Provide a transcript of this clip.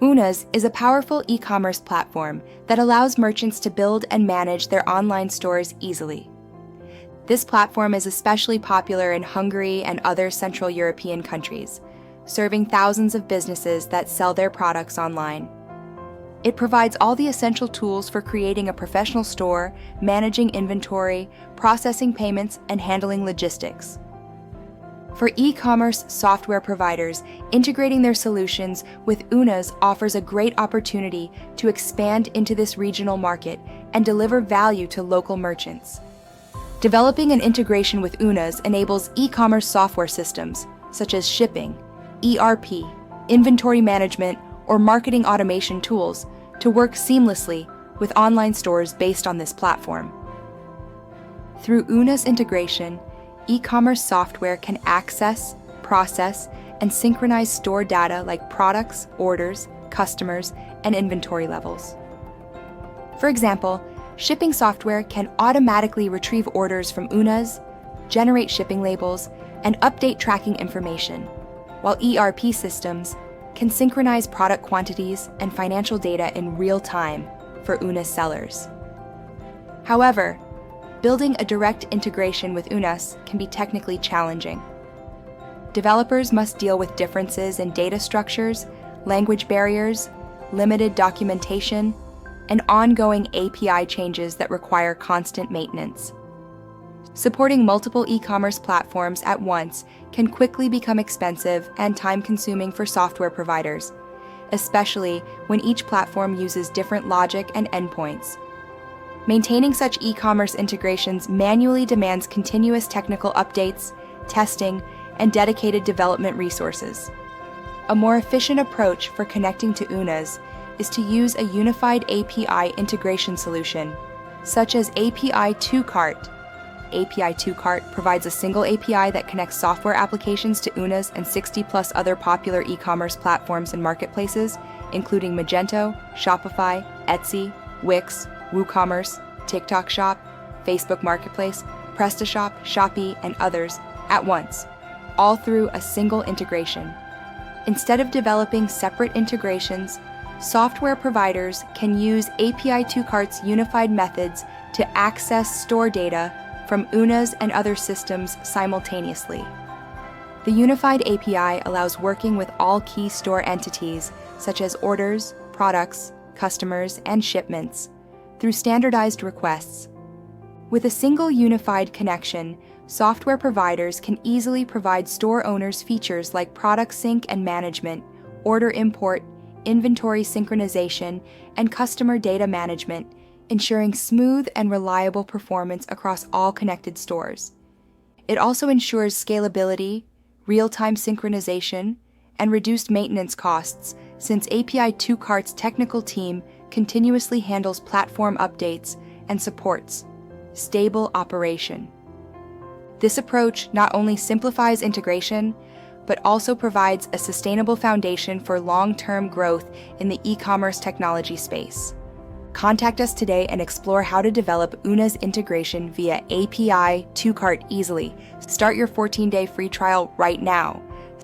Unas is a powerful e-commerce platform that allows merchants to build and manage their online stores easily. This platform is especially popular in Hungary and other Central European countries, serving thousands of businesses that sell their products online. It provides all the essential tools for creating a professional store, managing inventory, processing payments, and handling logistics. For e-commerce software providers, integrating their solutions with Unas offers a great opportunity to expand into this regional market and deliver value to local merchants. Developing an integration with Unas enables e-commerce software systems, such as shipping, ERP, inventory management, or marketing automation tools, to work seamlessly with online stores based on this platform. Through Unas integration, e-commerce software can access, process, and synchronize store data like products, orders, customers, and inventory levels. For example, shipping software can automatically retrieve orders from Unas, generate shipping labels, and update tracking information, while ERP systems can synchronize product quantities and financial data in real time for Unas sellers. However, building a direct integration with Unas can be technically challenging. Developers must deal with differences in data structures, language barriers, limited documentation, and ongoing API changes that require constant maintenance. Supporting multiple e-commerce platforms at once can quickly become expensive and time-consuming for software providers, especially when each platform uses different logic and endpoints. Maintaining such e-commerce integrations manually demands continuous technical updates, testing, and dedicated development resources. A more efficient approach for connecting to Unas is to use a unified API integration solution, such as API 2Cart. API 2Cart provides a single API that connects software applications to Unas and 60+ other popular e-commerce platforms and marketplaces, including Magento, Shopify, Etsy, Wix, WooCommerce, TikTok Shop, Facebook Marketplace, PrestaShop, Shopee, and others at once, all through a single integration. Instead of developing separate integrations, software providers can use API 2Cart's unified methods to access store data from Unas and other systems simultaneously. The unified API allows working with all key store entities, such as orders, products, customers, and shipments, through standardized requests. With a single unified connection, software providers can easily provide store owners features like product sync and management, order import, inventory synchronization, and customer data management, ensuring smooth and reliable performance across all connected stores. It also ensures scalability, real-time synchronization, and reduced maintenance costs, since API 2Cart's technical team continuously handles platform updates and supports stable operation. This approach not only simplifies integration, but also provides a sustainable foundation for long-term growth in the e-commerce technology space. Contact us today and explore how to develop Unas integration via API 2Cart easily. Start your 14-day free trial right now.